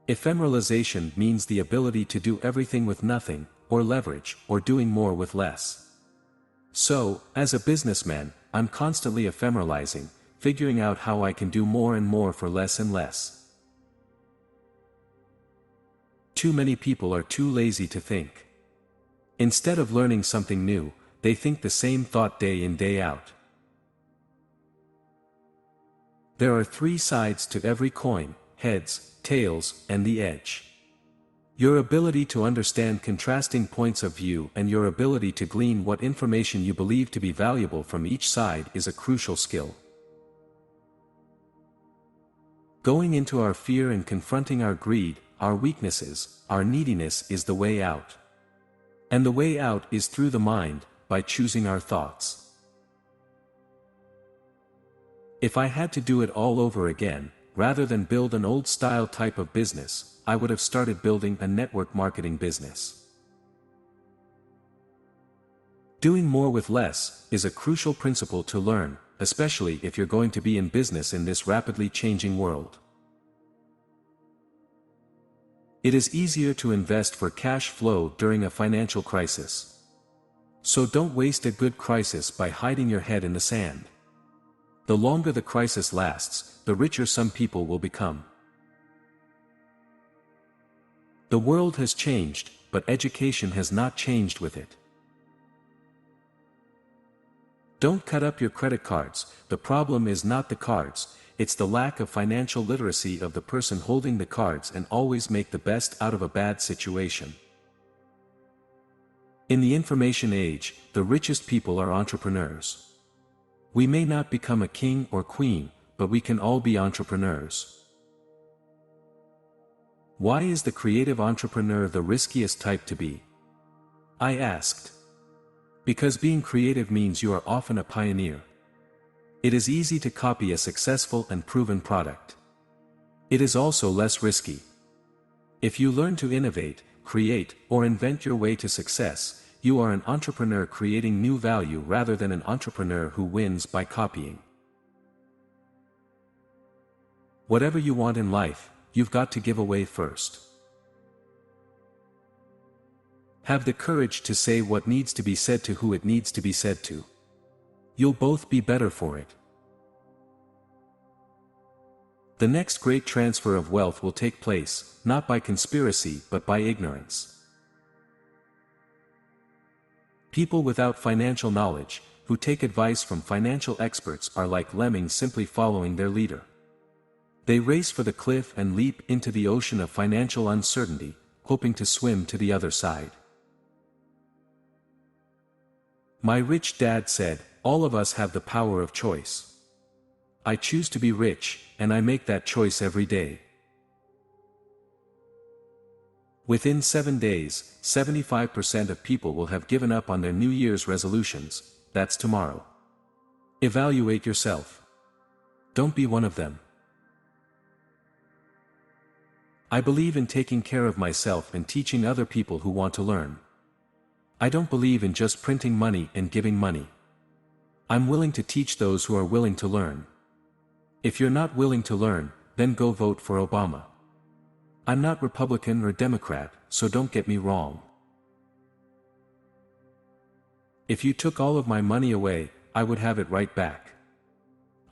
Ephemeralization means the ability to do everything with nothing, or leverage, or doing more with less. So, as a businessman, I'm constantly ephemeralizing, figuring out how I can do more and more for less and less. Too many people are too lazy to think. Instead of learning something new, they think the same thought day in day out. There are three sides to every coin: heads, tails, and the edge. Your ability to understand contrasting points of view and your ability to glean what information you believe to be valuable from each side is a crucial skill. Going into our fear and confronting our greed, our weaknesses, our neediness is the way out. And the way out is through the mind, by choosing our thoughts. If I had to do it all over again, rather than build an old-style type of business, I would have started building a network marketing business. Doing more with less is a crucial principle to learn, especially if you're going to be in business in this rapidly changing world. It is easier to invest for cash flow during a financial crisis. So don't waste a good crisis by hiding your head in the sand. The longer the crisis lasts, the richer some people will become. The world has changed, but education has not changed with it. Don't cut up your credit cards. The problem is not the cards, it's the lack of financial literacy of the person holding the cards, and always make the best out of a bad situation. In the information age, the richest people are entrepreneurs. We may not become a king or queen, but we can all be entrepreneurs. Why is the creative entrepreneur the riskiest type to be? I asked. Because being creative means you are often a pioneer. It is easy to copy a successful and proven product. It is also less risky. If you learn to innovate, create, or invent your way to success, you are an entrepreneur creating new value rather than an entrepreneur who wins by copying. Whatever you want in life, you've got to give away first. Have the courage to say what needs to be said to who it needs to be said to. You'll both be better for it. The next great transfer of wealth will take place, not by conspiracy but by ignorance. People without financial knowledge, who take advice from financial experts, are like lemmings simply following their leader. They race for the cliff and leap into the ocean of financial uncertainty, hoping to swim to the other side. My rich dad said, "All of us have the power of choice. I choose to be rich, and I make that choice every day." Within 7 days, 75% of people will have given up on their New Year's resolutions. That's tomorrow. Evaluate yourself. Don't be one of them. I believe in taking care of myself and teaching other people who want to learn. I don't believe in just printing money and giving money. I'm willing to teach those who are willing to learn. If you're not willing to learn, then go vote for Obama. I'm not Republican or Democrat, so don't get me wrong. If you took all of my money away, I would have it right back.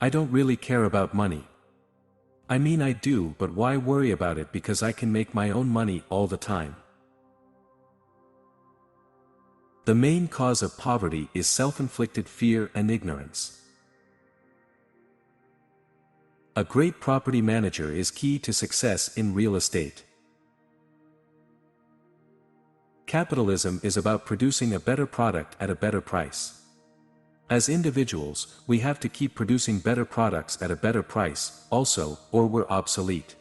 I don't really care about money. I mean, I do, but why worry about it because I can make my own money all the time. The main cause of poverty is self-inflicted fear and ignorance. A great property manager is key to success in real estate. Capitalism is about producing a better product at a better price. As individuals, we have to keep producing better products at a better price, also, or we're obsolete.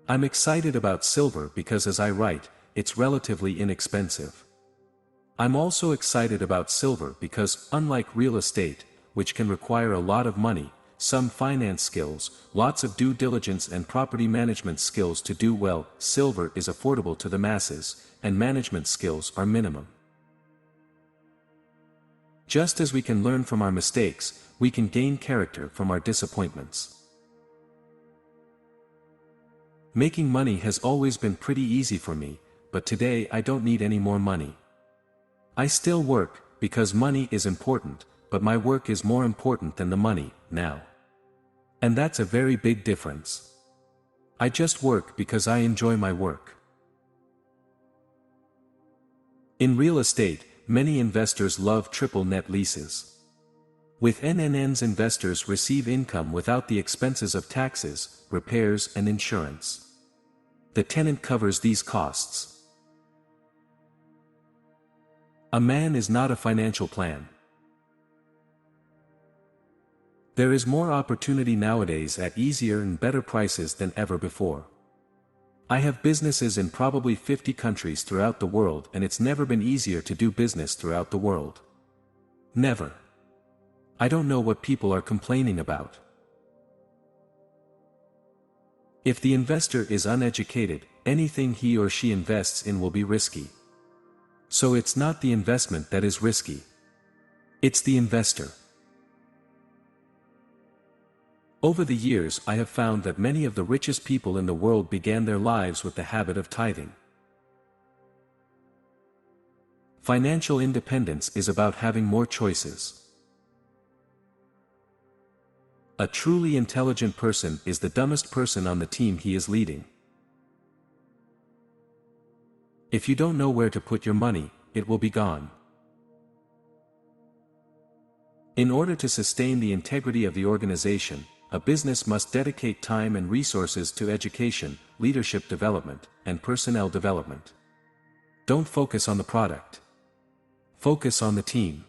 I'm excited about silver because, as I write, it's relatively inexpensive. I'm also excited about silver because, unlike real estate, which can require a lot of money, some finance skills, lots of due diligence and property management skills to do well, silver is affordable to the masses, and management skills are minimum. Just as we can learn from our mistakes, we can gain character from our disappointments. Making money has always been pretty easy for me, but today I don't need any more money. I still work, because money is important, but my work is more important than the money, now. And that's a very big difference. I just work because I enjoy my work. In real estate, many investors love triple net leases. With NNNs, investors receive income without the expenses of taxes, repairs and insurance. The tenant covers these costs. A man is not a financial plan. There is more opportunity nowadays at easier and better prices than ever before. I have businesses in probably 50 countries throughout the world, and it's never been easier to do business throughout the world. Never. I don't know what people are complaining about. If the investor is uneducated, anything he or she invests in will be risky. So it's not the investment that is risky. It's the investor. Over the years, I have found that many of the richest people in the world began their lives with the habit of tithing. Financial independence is about having more choices. A truly intelligent person is the dumbest person on the team he is leading. If you don't know where to put your money, it will be gone. In order to sustain the integrity of the organization, a business must dedicate time and resources to education, leadership development, and personnel development. Don't focus on the product. Focus on the team.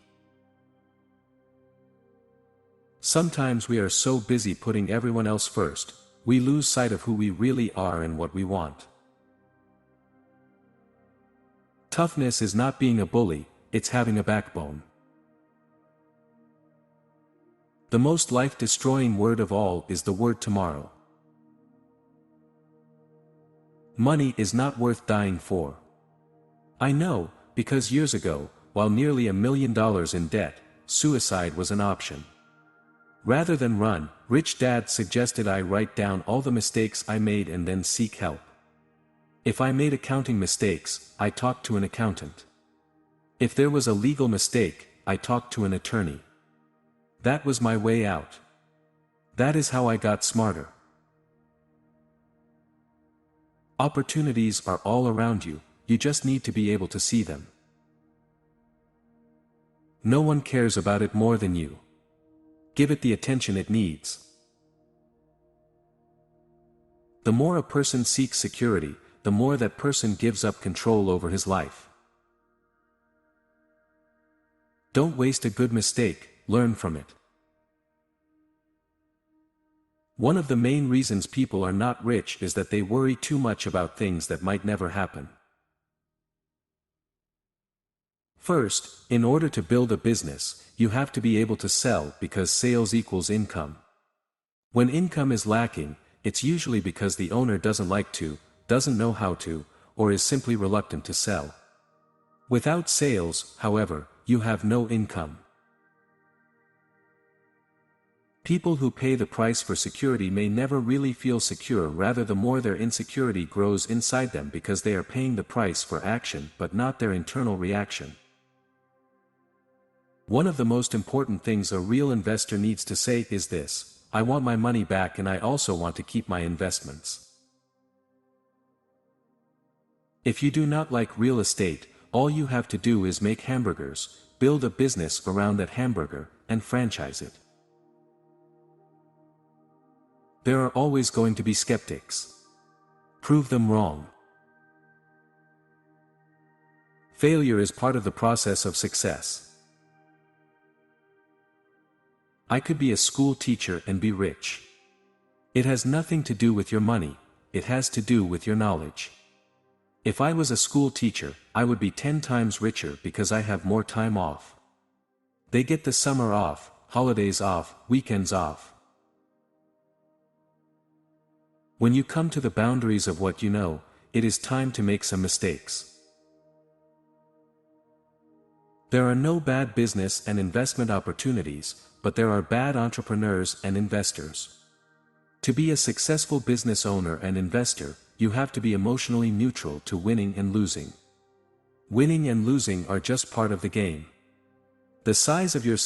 Sometimes we are so busy putting everyone else first, we lose sight of who we really are and what we want. Toughness is not being a bully, it's having a backbone. The most life-destroying word of all is the word tomorrow. Money is not worth dying for. I know, because years ago, while nearly $1 million in debt, suicide was an option. Rather than run, Rich Dad suggested I write down all the mistakes I made and then seek help. If I made accounting mistakes, I talked to an accountant. If there was a legal mistake, I talked to an attorney. That was my way out. That is how I got smarter. Opportunities are all around you, you just need to be able to see them. No one cares about it more than you. Give it the attention it needs. The more a person seeks security, the more that person gives up control over his life. Don't waste a good mistake, learn from it. One of the main reasons people are not rich is that they worry too much about things that might never happen. First, in order to build a business, you have to be able to sell because sales equals income. When income is lacking, it's usually because the owner doesn't like to, doesn't know how to, or is simply reluctant to sell. Without sales, however, you have no income. People who pay the price for security may never really feel secure, rather the more their insecurity grows inside them because they are paying the price for action but not their internal reaction. One of the most important things a real investor needs to say is this: I want my money back and I also want to keep my investments. If you do not like real estate, all you have to do is make hamburgers, build a business around that hamburger, and franchise it. There are always going to be skeptics. Prove them wrong. Failure is part of the process of success. I could be a school teacher and be rich. It has nothing to do with your money, it has to do with your knowledge. If I was a school teacher, I would be 10 times richer because I have more time off. They get the summer off, holidays off, weekends off. When you come to the boundaries of what you know, it is time to make some mistakes. There are no bad business and investment opportunities, but there are bad entrepreneurs and investors. To be a successful business owner and investor, you have to be emotionally neutral to winning and losing. Winning and losing are just part of the game. The size of your